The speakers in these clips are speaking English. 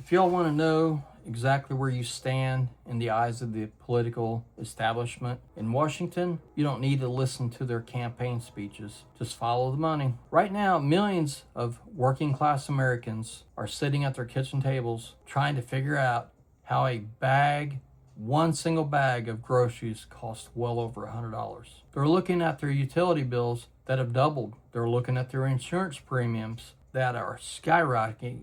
If y'all want to know exactly where you stand in the eyes of the political establishment in Washington, you don't need to listen to their campaign speeches. Just follow the money. Right now, millions of working class Americans are sitting at their kitchen tables trying to figure out how one single bag of groceries costs well over $100. They're looking at their utility bills that have doubled. They're looking at their insurance premiums that are skyrocketing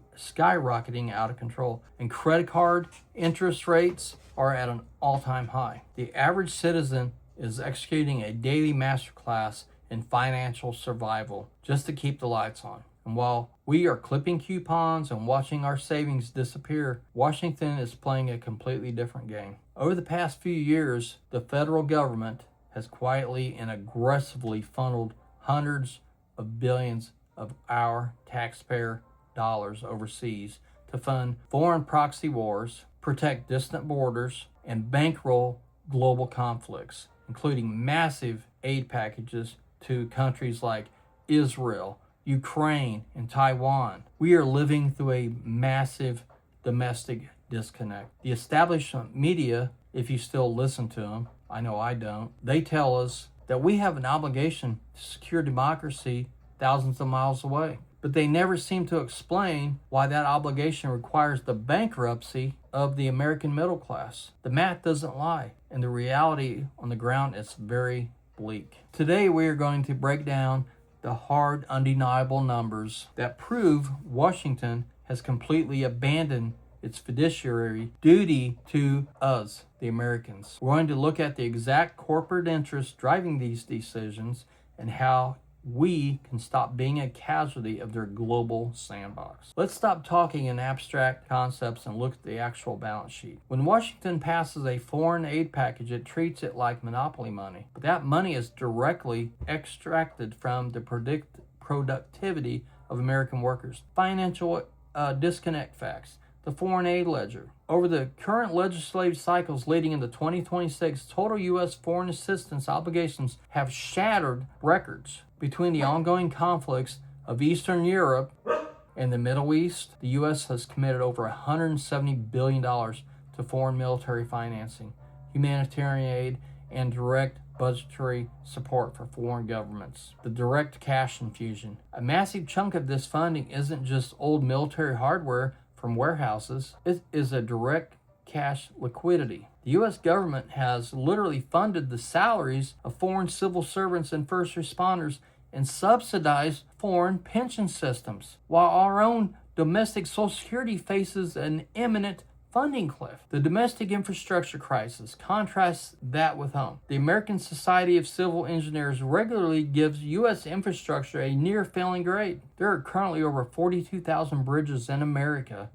out of control. And credit card interest rates are at an all-time high. The average citizen is executing a daily masterclass in financial survival just to keep the lights on. And while we are clipping coupons and watching our savings disappear, Washington is playing a completely different game. Over the past few years, the federal government has quietly and aggressively funneled hundreds of billions of our taxpayer dollars overseas to fund foreign proxy wars, protect distant borders, and bankroll global conflicts, including massive aid packages to countries like Israel, Ukraine, and Taiwan. We are living through a massive domestic disconnect. The establishment media, if you still listen to them, I know I don't, they tell us that we have an obligation to secure democracy thousands of miles away. But they never seem to explain why that obligation requires the bankruptcy of the American middle class. The math doesn't lie, and the reality on the ground is very bleak. Today we are going to break down the hard, undeniable numbers that prove Washington has completely abandoned its fiduciary duty to us, the Americans. We're going to look at the exact corporate interests driving these decisions and how we can stop being a casualty of their global sandbox. Let's stop talking in abstract concepts and look at the actual balance sheet. When Washington passes a foreign aid package, it treats it like monopoly money. But that money is directly extracted from the productivity of American workers. Financial disconnect facts. The foreign aid ledger. Over the current legislative cycles leading into 2026, total U.S. foreign assistance obligations have shattered records. Between the ongoing conflicts of Eastern Europe and the Middle East, the U.S. has committed over $170 billion to foreign military financing, humanitarian aid, and direct budgetary support for foreign governments. The direct cash infusion. A massive chunk of this funding isn't just old military hardware from warehouses. It is a direct cash liquidity. The U.S. government has literally funded the salaries of foreign civil servants and first responders and subsidized foreign pension systems, while our own domestic Social Security faces an imminent funding cliff. The domestic infrastructure crisis contrasts that with home. The American Society of Civil Engineers regularly gives U.S. infrastructure a near failing grade. There are currently over 42,000 bridges in America.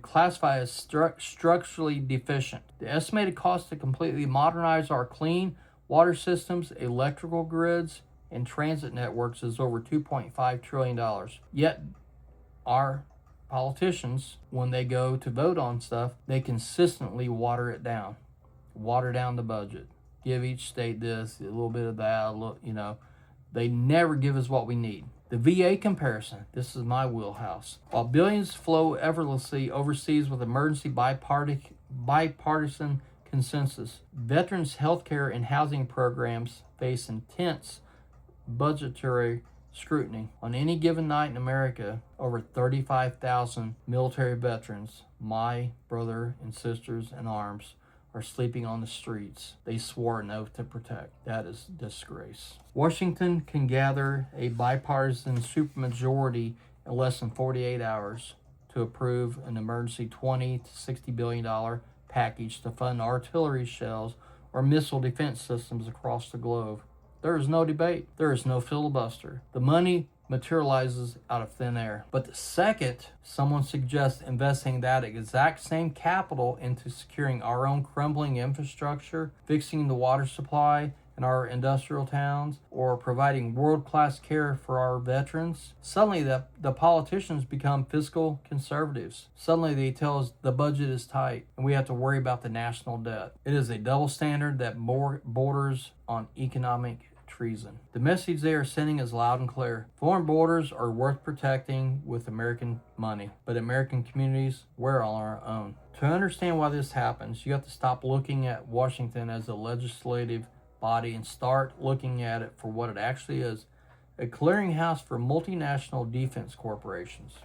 Classified as structurally deficient. The estimated cost to completely modernize our clean water systems, electrical grids, and transit networks is over $2.5 trillion. Yet, our politicians, when they go to vote on stuff, they consistently water down the budget. Give each state this, a little bit of that, They never give us what we need. The VA comparison, this is my wheelhouse. While billions flow effortlessly overseas with emergency bipartisan consensus, veterans' healthcare and housing programs face intense budgetary scrutiny. On any given night in America, over 35,000 military veterans, my brother and sisters in arms, are sleeping on the streets they swore an oath to protect. That is disgrace. Washington can gather a bipartisan supermajority in less than 48 hours to approve an emergency $20 to $60 billion package to fund artillery shells or missile defense systems across the globe. There is no debate. There is no filibuster. The money materializes out of thin air. But the second someone suggests investing that exact same capital into securing our own crumbling infrastructure, fixing the water supply in our industrial towns, or providing world-class care for our veterans, suddenly the politicians become fiscal conservatives. Suddenly they tell us the budget is tight and we have to worry about the national debt. It is a double standard that borders on economic treason. The message they are sending is loud and clear. Foreign borders are worth protecting with American money, but American communities, we're on our own. To understand why this happens, you have to stop looking at Washington as a legislative body and start looking at it for what it actually is, a clearinghouse for multinational defense corporations.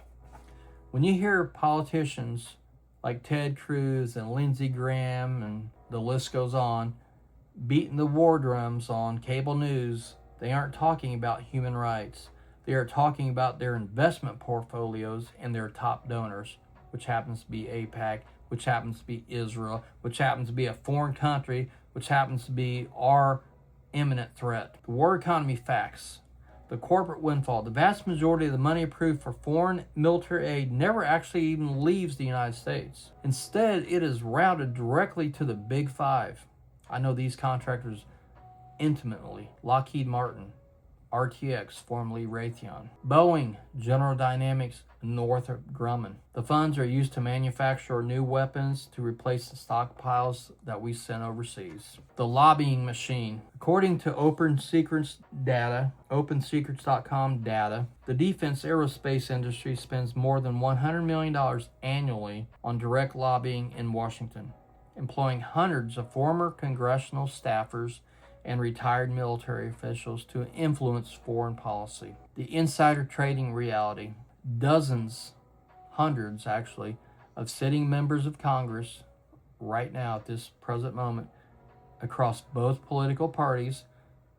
When you hear politicians like Ted Cruz and Lindsey Graham, and the list goes on, beating the war drums on cable news, they aren't talking about human rights. They are talking about their investment portfolios and their top donors, which happens to be AIPAC, which happens to be Israel, which happens to be a foreign country, which happens to be our imminent threat. The war economy facts. The corporate windfall. The vast majority of the money approved for foreign military aid never actually even leaves the United States. Instead, it is routed directly to the Big Five. I know these contractors intimately. Lockheed Martin, RTX, formerly Raytheon, Boeing, General Dynamics, Northrop Grumman. The funds are used to manufacture new weapons to replace the stockpiles that we sent overseas. The lobbying machine. According to OpenSecrets.com data, the defense aerospace industry spends more than $100 million annually on direct lobbying in Washington, employing hundreds of former congressional staffers and retired military officials to influence foreign policy. The insider trading reality. Dozens, hundreds actually, of sitting members of Congress right now at this present moment across both political parties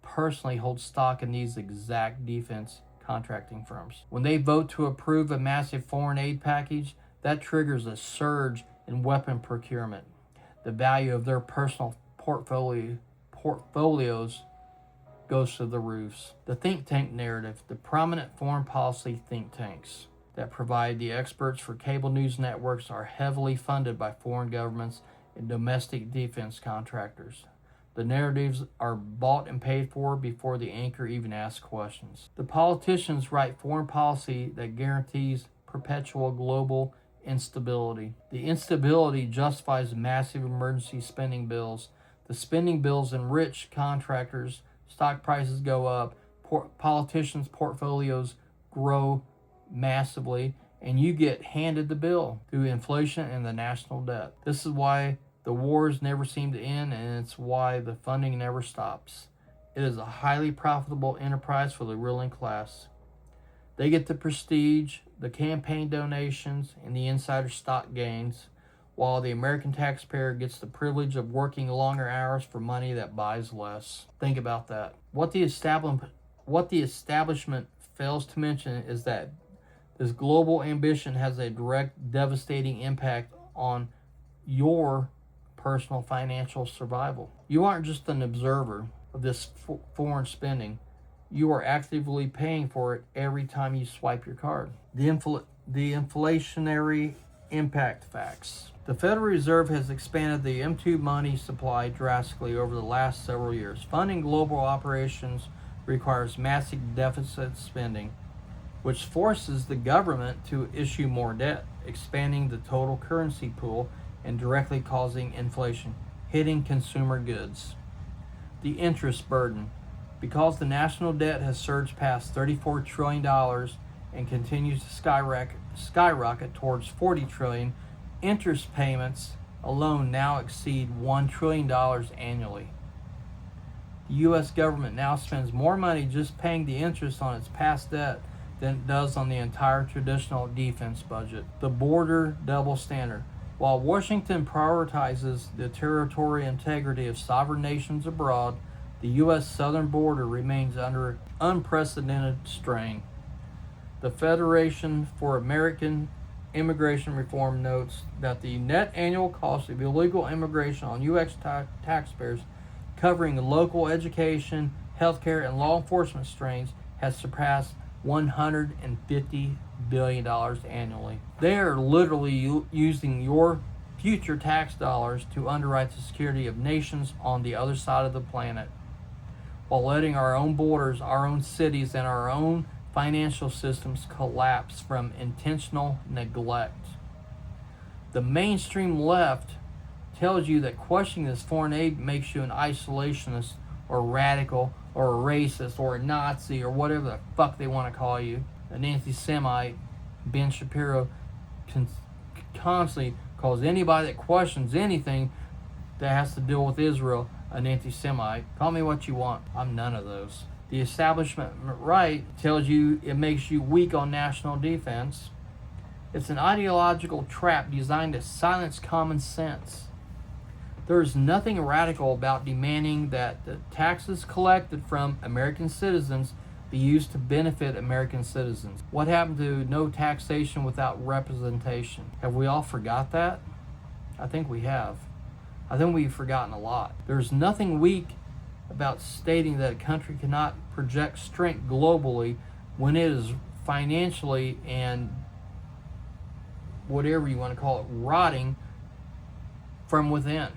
personally hold stock in these exact defense contracting firms. When they vote to approve a massive foreign aid package, that triggers a surge in weapon procurement. The value of their personal portfolios goes to the roofs. The think tank narrative. The prominent foreign policy think tanks that provide the experts for cable news networks are heavily funded by foreign governments and domestic defense contractors. The narratives are bought and paid for before the anchor even asks questions. The politicians write foreign policy that guarantees perpetual global instability. The instability justifies massive emergency spending bills. The spending bills enrich contractors, stock prices go up, politicians' portfolios grow massively, and you get handed the bill through inflation and the national debt. This is why the wars never seem to end, and it's why the funding never stops. It is a highly profitable enterprise for the ruling class. They get the prestige, the campaign donations, and the insider stock gains, while the American taxpayer gets the privilege of working longer hours for money that buys less. Think about that. What the establishment fails to mention is that this global ambition has a direct, devastating impact on your personal financial survival. You aren't just an observer of this foreign spending. You are actively paying for it every time you swipe your card. The inflationary impact facts. The Federal Reserve has expanded the M2 money supply drastically over the last several years. Funding global operations requires massive deficit spending, which forces the government to issue more debt, expanding the total currency pool and directly causing inflation, hitting consumer goods. The interest burden. Because the national debt has surged past $34 trillion and continues to skyrocket towards $40 trillion, interest payments alone now exceed $1 trillion annually. The U.S. government now spends more money just paying the interest on its past debt than it does on the entire traditional defense budget. The border double standard. While Washington prioritizes the territorial integrity of sovereign nations abroad, the U.S. southern border remains under unprecedented strain. The Federation for American Immigration Reform notes that the net annual cost of illegal immigration on U.S. taxpayers, covering local education, healthcare, and law enforcement strains, has surpassed $150 billion annually. They are literally using your future tax dollars to underwrite the security of nations on the other side of the planet, while letting our own borders, our own cities, and our own financial systems collapse from intentional neglect. The mainstream left tells you that questioning this foreign aid makes you an isolationist or radical or a racist or a Nazi or whatever the fuck they want to call you, an anti-Semite. Ben Shapiro constantly calls anybody that questions anything that has to deal with Israel an anti-Semite. Call me what you want. I'm none of those. The establishment right tells you it makes you weak on national defense. It's an ideological trap designed to silence common sense. There is nothing radical about demanding that the taxes collected from American citizens be used to benefit American citizens. What happened to no taxation without representation? Have we all forgot that? I think we have. I think we've forgotten a lot. There's nothing weak about stating that a country cannot project strength globally when it is financially and whatever you want to call it, rotting from within.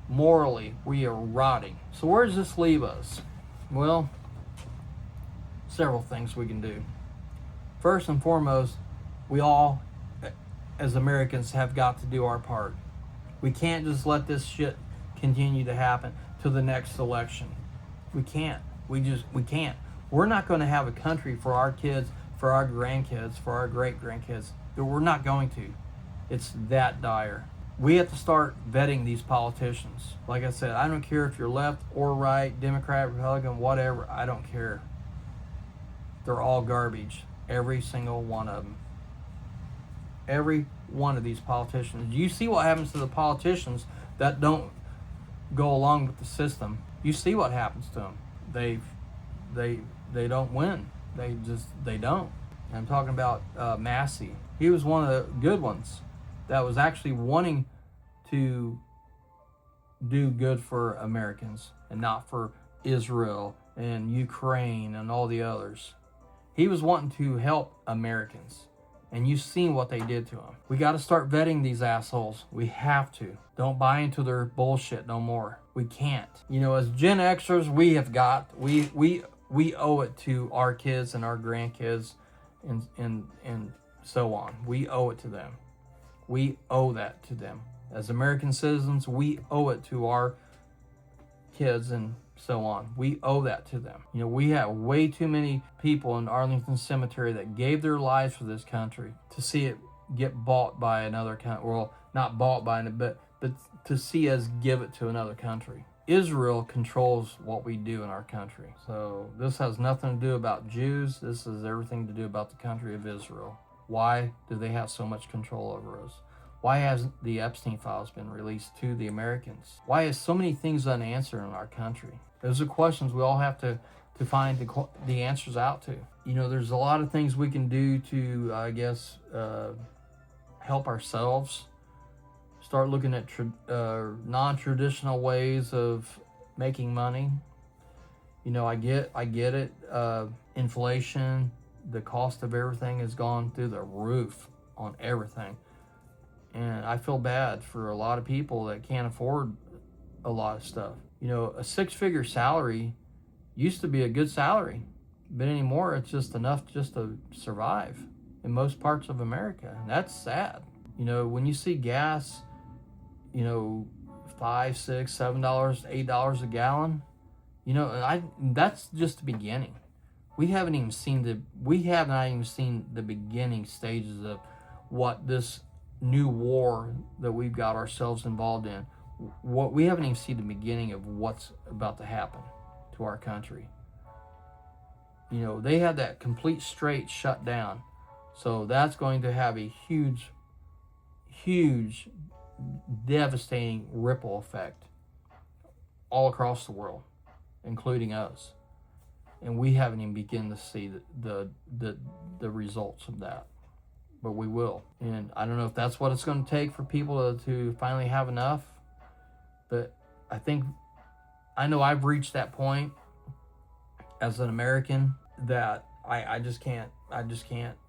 Morally, we are rotting. So where does this leave us? Well, several things we can do. First and foremost, we all, as Americans, have got to do our part. We can't just let this shit continue to happen to the next election. We can't. We can't. We're not going to have a country for our kids, for our grandkids, for our great-grandkids. We're not going to. It's that dire. We have to start vetting these politicians. Like I said, I don't care if you're left or right, Democrat, Republican, whatever. I don't care. They're all garbage. Every single one of them. Every one of these politicians. You see what happens to the politicians that don't go along with the system. You see what happens to them. They don't win. They don't. I'm talking about Massey. He was one of the good ones that was actually wanting to do good for Americans and not for Israel and Ukraine and all the others. He was wanting to help Americans. And you've seen what they did to him. We got to start vetting these assholes. We have to. Don't buy into their bullshit no more. We can't. You know, as Gen Xers, we owe it to our kids and our grandkids and so on. We owe it to them. We owe that to them. As American citizens, we owe it to our kids and so on. We owe that to them. You know, we have way too many people in Arlington Cemetery that gave their lives for this country to see it get bought by another country. Well, not bought by it, but to see us give it to another country. Israel controls what we do in our country. So this has nothing to do about Jews. This has everything to do about the country of Israel. Why do they have so much control over us? Why hasn't the Epstein files been released to the Americans? Why is so many things unanswered in our country? Those are questions we all have to find the answers out to. You know, there's a lot of things we can do to, I guess, help ourselves. Start looking at non-traditional ways of making money. You know, I get it. Inflation, the cost of everything has gone through the roof on everything. And I feel bad for a lot of people that can't afford a lot of stuff. You know, a six-figure salary used to be a good salary, but anymore it's just enough just to survive in most parts of America. And that's sad. You know, when you see gas, you know, $5, $6, $7, $8 a gallon, you know, that's just the beginning. We haven't even seen the beginning stages of what this new war that we've got ourselves involved in. What we haven't even seen the beginning of what's about to happen to our country. You know, they had that complete straight shut down. So that's going to have a huge, devastating ripple effect all across the world, including us. And we haven't even begun to see the results of that. But we will. And I don't know if that's what it's going to take for people to finally have enough. But I know I've reached that point as an American that I just can't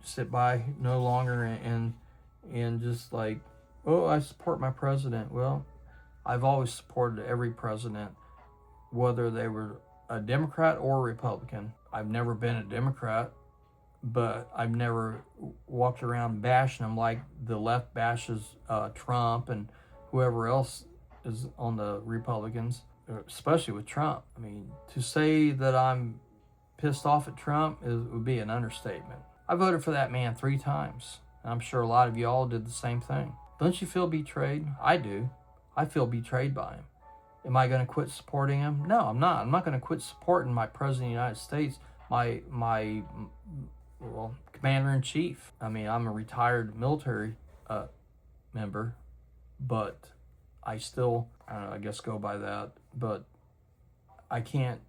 sit by no longer and just like, oh, I support my president. Well, I've always supported every president, whether they were a Democrat or a Republican. I've never been a Democrat, but I've never walked around bashing them like the left bashes Trump and whoever else is on the Republicans. especially with Trump. I mean, to say that I'm pissed off at Trump would be an understatement. I voted for that man 3 times. And I'm sure a lot of you all did the same thing. Don't you feel betrayed? I do. I feel betrayed by him. Am I going to quit supporting him? No, I'm not. I'm not going to quit supporting my president of the United States, my commander-in-chief. I mean, I'm a retired military member, but I still, I don't know, I guess go by that. But I can't,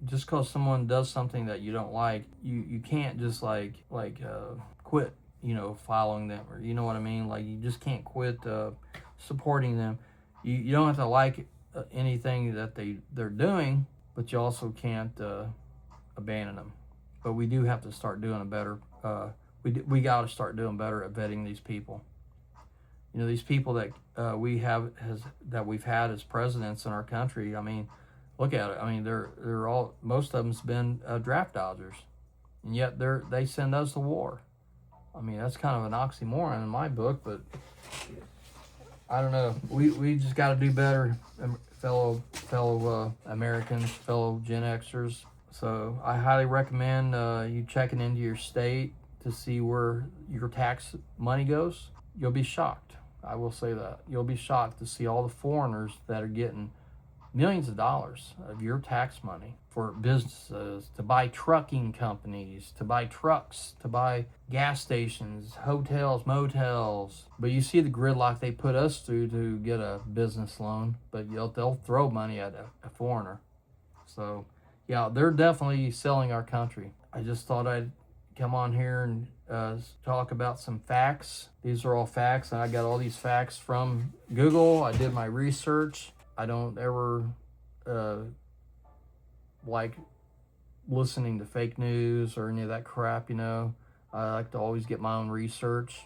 just because someone does something that you don't like, you can't just quit, following them, or you know what I mean? Like, you just can't quit supporting them. You don't have to like anything that they're doing, but you also can't abandon them. But we do have to start doing a better, we got to start doing better at vetting these people. These people that we've had as presidents in our country. I mean, look at it. I mean, they're all, most of them's been draft dodgers, and yet they send us to war. I mean, that's kind of an oxymoron in my book, but I don't know. We just got to do better, fellow Americans, fellow Gen Xers. So I highly recommend you checking into your state to see where your tax money goes. You'll be shocked. I will say that. You'll be shocked to see all the foreigners that are getting millions of dollars of your tax money for businesses, to buy trucking companies, to buy trucks, to buy gas stations, hotels, motels. But you see the gridlock they put us through to get a business loan, but they'll throw money at a foreigner. So yeah, they're definitely selling our country. I just thought I'd come on here and talk about some facts. These are all facts, and I got all these facts from Google. I did my research. I don't ever like listening to fake news or any of that crap, I like to always get my own research,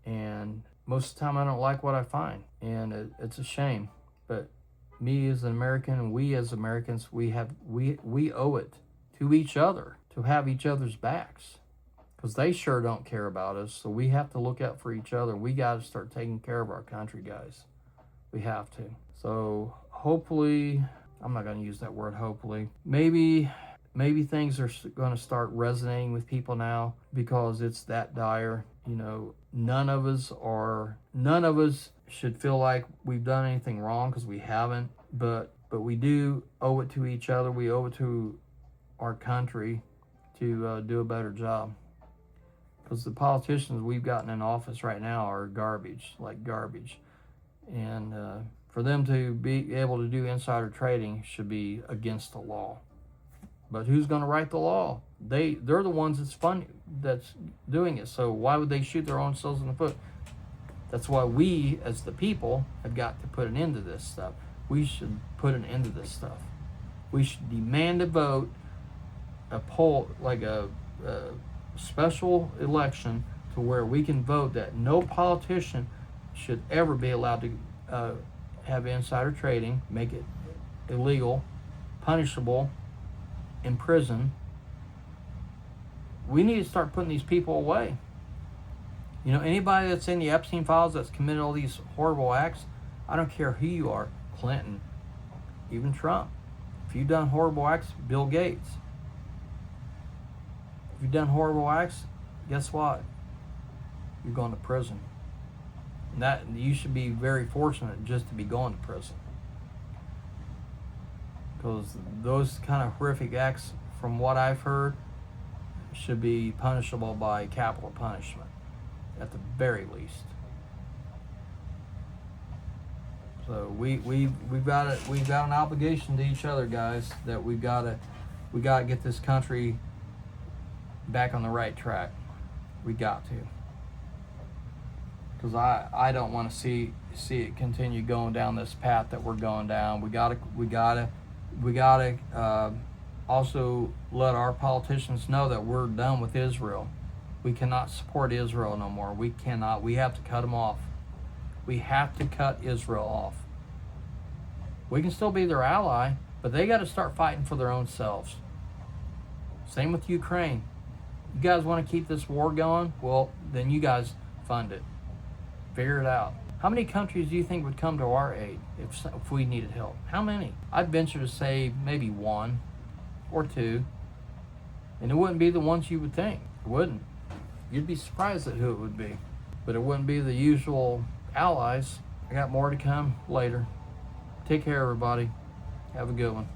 and most of the time I don't like what I find, and it's a shame. But me as an American, and we as Americans, we owe it to each other to have each other's backs, because they sure don't care about us. So we have to look out for each other. We got to start taking care of our country, guys. We have to. So hopefully, I'm not going to use that word hopefully, maybe things are going to start resonating with people now, because it's that dire. None of us should feel like we've done anything wrong, because we haven't, but we do owe it to each other. We owe it to our country to do a better job, because the politicians we've gotten in office right now are garbage, and for them to be able to do insider trading should be against the law. But who's going to write the law? They're the ones that's doing it. So why would they shoot their own selves in the foot? That's why we, as the people, have got to put an end to this stuff. We should put an end to this stuff. We should demand a vote, a poll, like a special election, to where we can vote that no politician should ever be allowed to have insider trading, make it illegal, punishable, in prison. We need to start putting these people away. Anybody that's in the Epstein files that's committed all these horrible acts, I don't care who you are, Clinton, even Trump. If you've done horrible acts, Bill Gates. If you've done horrible acts, guess what? You're going to prison. And that you should be very fortunate just to be going to prison, because those kind of horrific acts, from what I've heard, should be punishable by capital punishment at the very least. So we've got an obligation to each other, guys, that we got to get this country back on the right track. We got to. Because I don't want to see it continue going down this path that we're going down. We gotta also let our politicians know that we're done with Israel. We cannot support Israel no more. We cannot. We have to cut them off. We have to cut Israel off. We can still be their ally, but they got to start fighting for their own selves. Same with Ukraine. You guys want to keep this war going? Well, then you guys fund it. Figure it out. How many countries do you think would come to our aid if we needed help? How many? I'd venture to say maybe one or two. And it wouldn't be the ones you would think. It wouldn't. You'd be surprised at who it would be. But it wouldn't be the usual allies. I got more to come later. Take care, everybody. Have a good one.